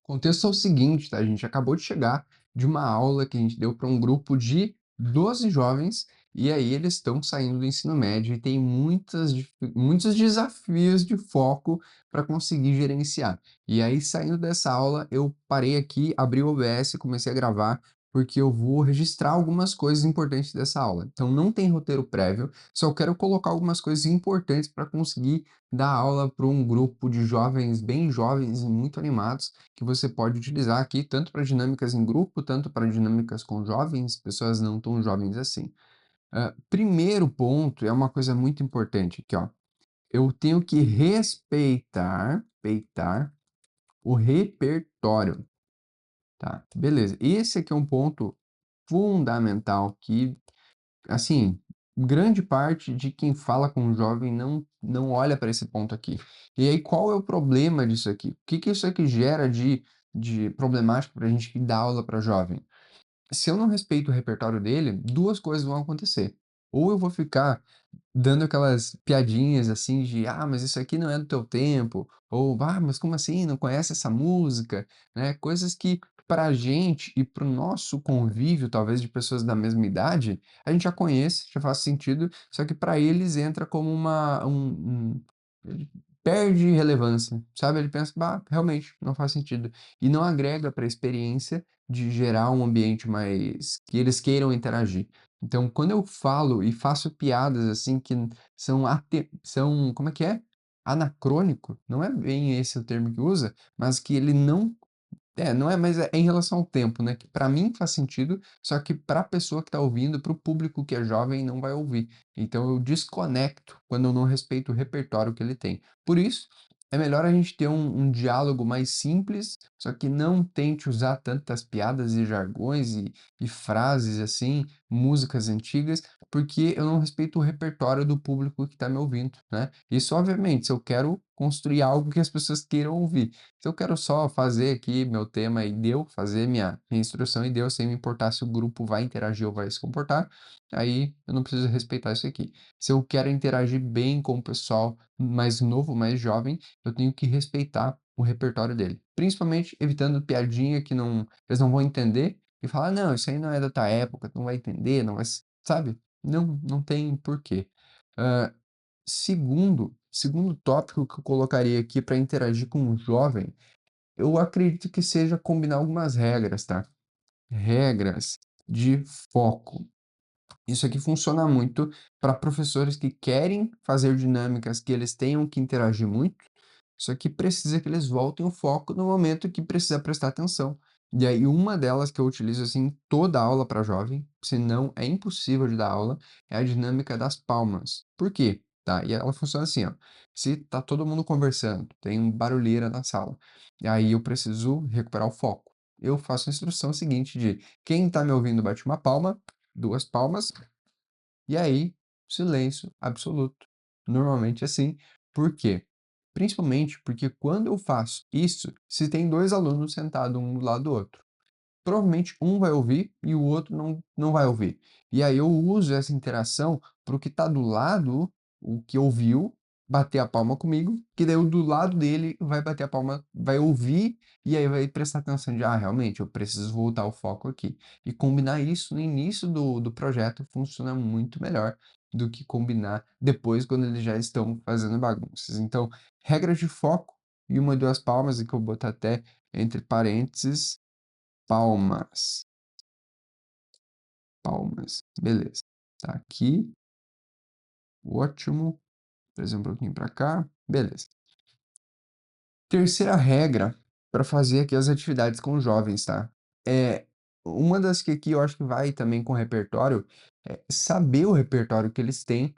Contexto é o seguinte, tá? A gente acabou de chegar de uma aula que a gente deu para um grupo de 12 jovens, e aí eles estão saindo do ensino médio e tem muitos desafios de foco para conseguir gerenciar. E aí, saindo dessa aula, eu parei aqui, abri o OBS e comecei a gravar, porque eu vou registrar algumas coisas importantes dessa aula. Então, não tem roteiro prévio, só quero colocar algumas coisas importantes para conseguir dar aula para um grupo de jovens, bem jovens e muito animados que você pode utilizar aqui tanto para dinâmicas em grupo, tanto para dinâmicas com jovens, pessoas não tão jovens assim. Primeiro ponto é uma coisa muito importante aqui, ó. Eu tenho que respeitar o repertório, tá? Beleza. Esse aqui é um ponto fundamental que, assim, grande parte de quem fala com o jovem não olha para esse ponto aqui. E aí, qual é o problema disso aqui? O que que isso aqui gera de problemático para a gente que dá aula para jovem? Se eu não respeito o repertório dele, duas coisas vão acontecer. Ou eu vou ficar dando aquelas piadinhas assim de, ah, mas isso aqui não é do teu tempo, ou, ah, mas como assim, não conhece essa música, né? Coisas que para a gente e para o nosso convívio, talvez de pessoas da mesma idade, a gente já conhece, já faz sentido, só que para eles entra como ele perde relevância, sabe? Ele pensa, bah, realmente não faz sentido. E não agrega para a experiência de gerar um ambiente mais que eles queiram interagir. Então, quando eu falo e faço piadas, assim, que são como é que é? Anacrônico, não é bem esse o termo que usa, mas que ele não é, mas é em relação ao tempo, né, que para mim faz sentido, só que para a pessoa que está ouvindo, para o público que é jovem, não vai ouvir. Então eu desconecto quando eu não respeito o repertório que ele tem. Por isso, é melhor a gente ter um diálogo mais simples, só que não tente usar tantas piadas e jargões e frases assim, músicas antigas, porque eu não respeito o repertório do público que está me ouvindo, né? Isso, obviamente, se eu quero construir algo que as pessoas queiram ouvir. Se eu quero só fazer aqui meu tema e deu, fazer minha instrução e deu, sem me importar se o grupo vai interagir ou vai se comportar, aí eu não preciso respeitar isso aqui. Se eu quero interagir bem com o pessoal mais novo, mais jovem, eu tenho que respeitar o repertório dele. Principalmente evitando piadinha que eles não vão entender e falar, não, isso aí não é da tua época, tu não vai entender, não vai, sabe? Não tem porquê. Ah, segundo tópico que eu colocaria aqui para interagir com um jovem, eu acredito que seja combinar algumas regras, tá? Regras de foco. Isso aqui funciona muito para professores que querem fazer dinâmicas que eles tenham que interagir muito, só que precisa que eles voltem o foco no momento que precisa prestar atenção. E aí, uma delas que eu utilizo assim toda aula para jovem, senão é impossível de dar aula, é a dinâmica das palmas. Por quê? Tá? E ela funciona assim, ó. Se tá todo mundo conversando, tem um barulheira na sala, e aí eu preciso recuperar o foco. Eu faço a instrução seguinte de quem está me ouvindo bate uma palma, duas palmas, e aí, silêncio absoluto. Normalmente assim. Por quê? Principalmente porque quando eu faço isso, se tem dois alunos sentados um do lado do outro, provavelmente um vai ouvir e o outro não vai ouvir. E aí eu uso essa interação para o que está do lado, o que ouviu, bater a palma comigo, que daí o do lado dele vai bater a palma, vai ouvir e aí vai prestar atenção de, ah, realmente, eu preciso voltar o foco aqui. E combinar isso no início do projeto funciona muito melhor do que combinar depois quando eles já estão fazendo bagunças. Então, regras de foco e uma ou duas palmas, e que eu boto até entre parênteses, palmas, palmas, beleza. Tá aqui, ótimo. Trazer um pouquinho para cá, beleza. Terceira regra para fazer aqui as atividades com os jovens, tá? É uma das que aqui eu acho que vai também com o repertório, é saber o repertório que eles têm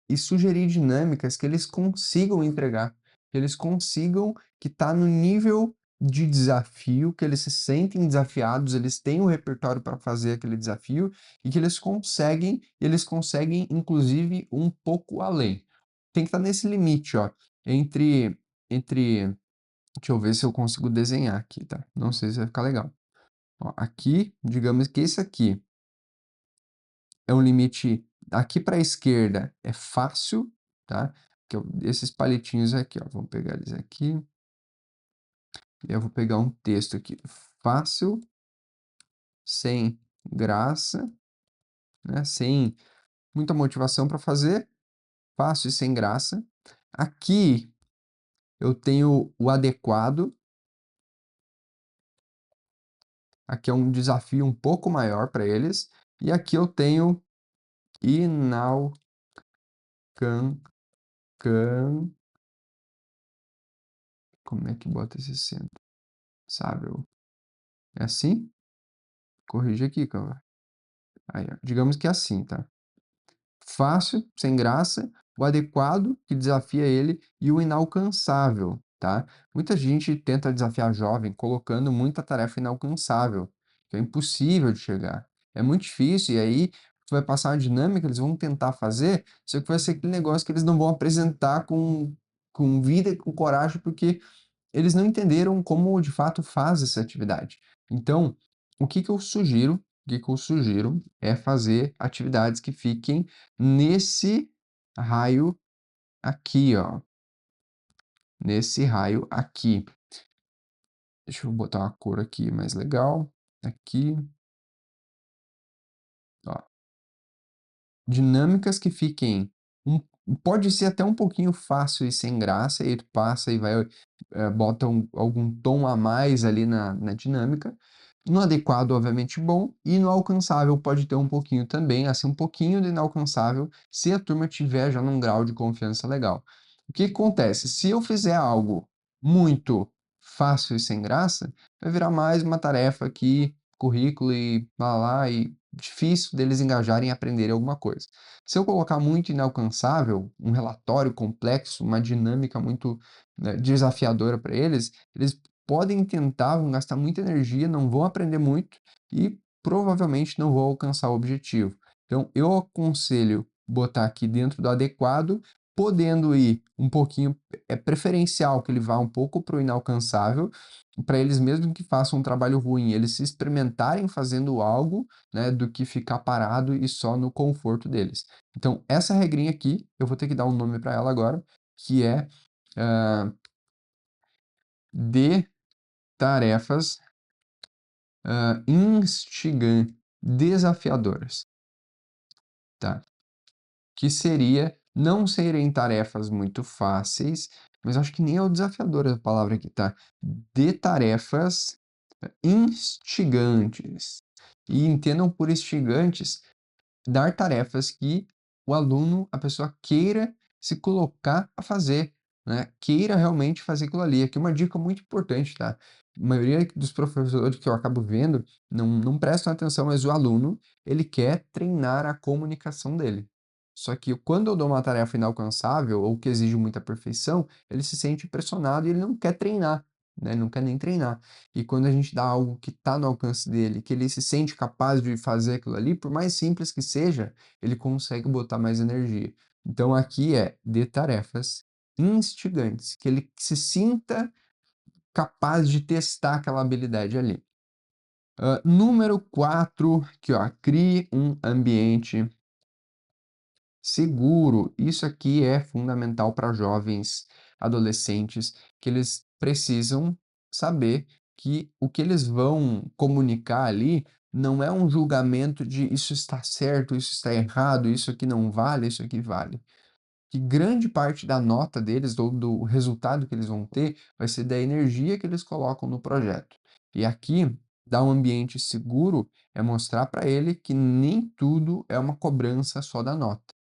e sugerir dinâmicas que eles consigam entregar, que eles consigam que tá no nível de desafio, que eles se sentem desafiados, eles têm o repertório para fazer aquele desafio e que eles conseguem inclusive um pouco além. Tem que estar nesse limite, ó, entre deixa eu ver se eu consigo desenhar aqui, tá? Não sei se vai ficar legal. Ó, aqui, digamos que esse aqui é um limite aqui para a esquerda é fácil, tá? Esses palitinhos aqui, ó, vamos pegar eles aqui. E eu vou pegar um texto aqui, fácil, sem graça, né? Sem muita motivação para fazer, fácil e sem graça. Aqui eu tenho o adequado. Aqui é um desafio um pouco maior para eles. E aqui eu tenho inalcançável. Como é que bota esse centro? Sábio. É assim? Corrige aqui, cara. Aí, ó. Digamos que é assim, tá? Fácil, sem graça, o adequado, que desafia ele, e o inalcançável, tá? Muita gente tenta desafiar jovem colocando muita tarefa inalcançável, que é impossível de chegar. É muito difícil, e aí tu vai passar uma dinâmica, eles vão tentar fazer, só que vai ser aquele negócio que eles não vão apresentar com vida e com coragem, porque eles não entenderam como de fato faz essa atividade. Então, o que que eu sugiro? O que que eu sugiro é fazer atividades que fiquem nesse raio aqui, ó. Nesse raio aqui. Deixa eu botar uma cor aqui mais legal. Aqui, ó. Dinâmicas que fiquem pode ser até um pouquinho fácil e sem graça, e aí tu passa e vai, bota algum tom a mais ali na dinâmica. No adequado, obviamente, bom, e no alcançável pode ter um pouquinho também, assim, um pouquinho de inalcançável, se a turma tiver já num grau de confiança legal. O que acontece? Se eu fizer algo muito fácil e sem graça, vai virar mais uma tarefa aqui, currículo e lá, e difícil deles engajarem e aprenderem alguma coisa. Se eu colocar muito inalcançável, um relatório complexo, uma dinâmica muito, né, desafiadora para eles, eles podem tentar, vão gastar muita energia, não vão aprender muito e provavelmente não vão alcançar o objetivo. Então, eu aconselho botar aqui dentro do adequado, podendo ir um pouquinho, é preferencial que ele vá um pouco para o inalcançável, para eles mesmo que façam um trabalho ruim, eles se experimentarem fazendo algo, né, do que ficar parado e só no conforto deles. Então, essa regrinha aqui, eu vou ter que dar um nome para ela agora, que é de tarefas desafiadoras, tá? Que seria não serem tarefas muito fáceis, mas acho que nem é o desafiador a palavra aqui, tá? De tarefas instigantes. E entendam por instigantes dar tarefas que o aluno, a pessoa queira se colocar a fazer, né? Queira realmente fazer aquilo ali. Aqui uma dica muito importante, tá? A maioria dos professores que eu acabo vendo não prestam atenção, mas o aluno, ele quer treinar a comunicação dele. Só que quando eu dou uma tarefa inalcançável ou que exige muita perfeição, ele se sente pressionado e ele não quer treinar, né? Ele não quer nem treinar. E quando a gente dá algo que está no alcance dele, que ele se sente capaz de fazer aquilo ali, por mais simples que seja, ele consegue botar mais energia. Então aqui é de tarefas instigantes, que ele se sinta capaz de testar aquela habilidade ali. Número 4, aqui ó, crie um ambiente seguro. Isso aqui é fundamental para jovens, adolescentes, que eles precisam saber que o que eles vão comunicar ali não é um julgamento de isso está certo, isso está errado, isso aqui não vale, isso aqui vale. Que grande parte da nota deles, ou do resultado que eles vão ter, vai ser da energia que eles colocam no projeto. E aqui, dar um ambiente seguro é mostrar para ele que nem tudo é uma cobrança só da nota.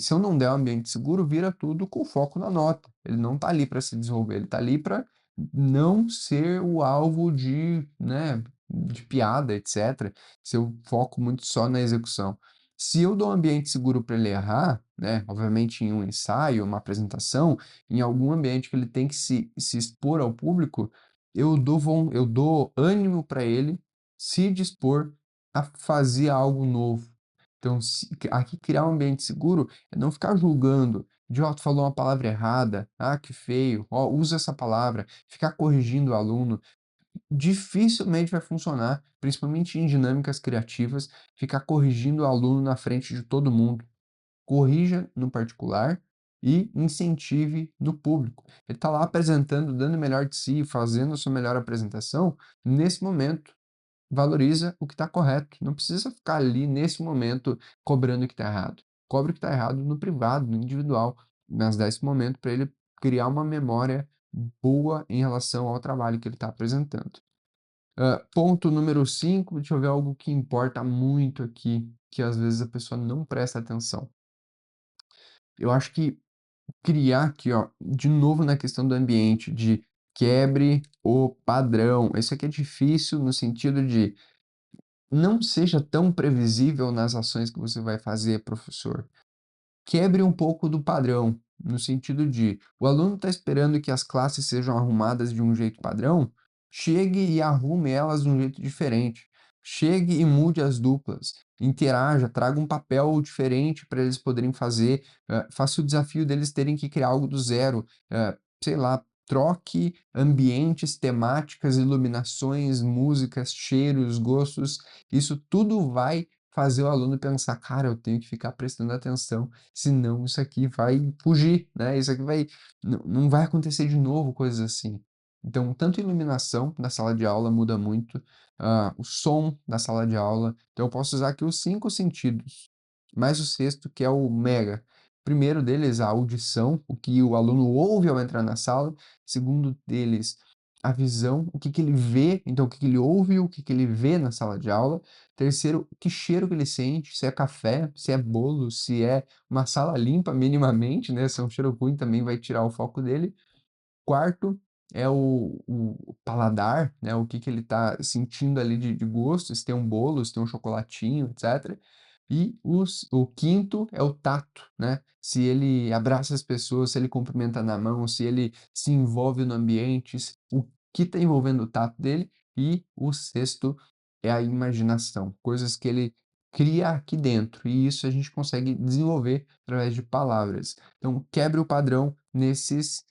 Se eu não der um ambiente seguro, vira tudo com foco na nota. Ele não está ali para se desenvolver, ele está ali para não ser o alvo de, né, de piada, etc. Se eu foco muito só na execução. Se eu dou um ambiente seguro para ele errar, né, obviamente em um ensaio, uma apresentação, em algum ambiente que ele tem que se expor ao público, eu dou ânimo para ele se dispor a fazer algo novo. Então, aqui criar um ambiente seguro é não ficar julgando. Idiota, falou uma palavra errada. Ah, que feio. Ó, usa essa palavra. Ficar corrigindo o aluno. Dificilmente vai funcionar, principalmente em dinâmicas criativas, ficar corrigindo o aluno na frente de todo mundo. Corrija no particular, e incentive no público. Ele está lá apresentando, dando o melhor de si, fazendo a sua melhor apresentação, nesse momento, valoriza o que está correto. Não precisa ficar ali, nesse momento, cobrando o que está errado. Cobre o que está errado no privado, no individual, mas dá esse momento para ele criar uma memória boa em relação ao trabalho que ele está apresentando. Ponto número 5, deixa eu ver algo que importa muito aqui, que às vezes a pessoa não presta atenção. Eu acho que criar aqui, ó, de novo na questão do ambiente, de quebre o padrão. Isso aqui é difícil no sentido de não seja tão previsível nas ações que você vai fazer, professor. Quebre um pouco do padrão, no sentido de o aluno está esperando que as classes sejam arrumadas de um jeito padrão, chegue e arrume elas de um jeito diferente. Chegue e mude as duplas, interaja, traga um papel diferente para eles poderem fazer, faça o desafio deles terem que criar algo do zero, sei lá, troque ambientes, temáticas, iluminações, músicas, cheiros, gostos. Isso tudo vai fazer o aluno pensar: cara, eu tenho que ficar prestando atenção, senão isso aqui vai fugir, né? Isso aqui vai, não vai acontecer de novo, coisas assim. Então, tanto a iluminação da sala de aula muda muito, o som da sala de aula. Então, eu posso usar aqui os 5 sentidos, mais o sexto, que é o mega. Primeiro deles, a audição, o que o aluno ouve ao entrar na sala. Segundo deles, a visão, o que que ele vê, então o que que ele ouve, o que que ele vê na sala de aula. Terceiro, que cheiro que ele sente, se é café, se é bolo, se é uma sala limpa minimamente, né, se é um cheiro ruim também vai tirar o foco dele. Quarto é o paladar, né, o que que ele está sentindo ali de gosto, se tem um bolo, se tem um chocolatinho, etcétera. E o quinto é o tato, né, se ele abraça as pessoas, se ele cumprimenta na mão, se ele se envolve no ambiente, o que está envolvendo o tato dele. E o sexto é a imaginação, coisas que ele cria aqui dentro, e isso a gente consegue desenvolver através de palavras. Então quebre o padrão nesses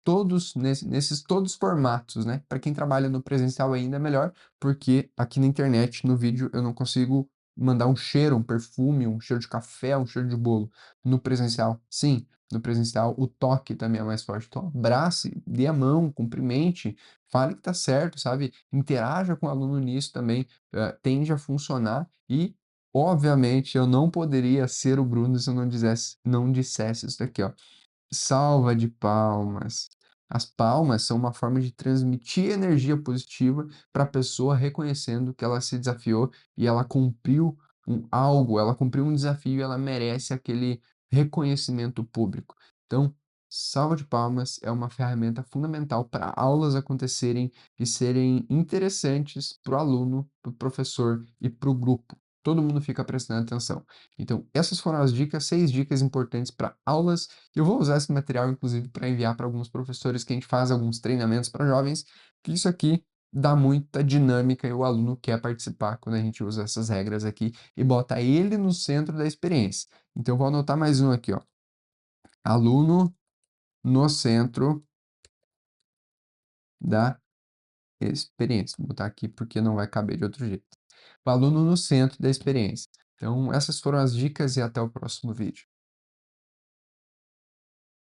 todos os formatos, né. Para quem trabalha no presencial ainda é melhor, porque aqui na internet, no vídeo, eu não consigo mandar um cheiro, um perfume, um cheiro de café, um cheiro de bolo. No presencial, sim, no presencial o toque também é mais forte. Então abrace, dê a mão, cumprimente, fale que tá certo, sabe, interaja com o aluno nisso também, tende a funcionar e, obviamente, eu não poderia ser o Bruno se eu não dissesse isso daqui, ó. Salva de palmas. As palmas são uma forma de transmitir energia positiva para a pessoa, reconhecendo que ela se desafiou e ela cumpriu algo, ela cumpriu um desafio e ela merece aquele reconhecimento público. Então, salva de palmas é uma ferramenta fundamental para aulas acontecerem e serem interessantes para o aluno, para o professor e para o grupo. Todo mundo fica prestando atenção. Então, essas foram as dicas, 6 dicas importantes para aulas. Eu vou usar esse material, inclusive, para enviar para alguns professores que a gente faz alguns treinamentos para jovens, que isso aqui dá muita dinâmica e o aluno quer participar quando a gente usa essas regras aqui e bota ele no centro da experiência. Então, eu vou anotar mais um aqui, ó. Aluno no centro da experiência. Vou botar aqui porque não vai caber de outro jeito. O aluno no centro da experiência. Então, essas foram as dicas e até o próximo vídeo.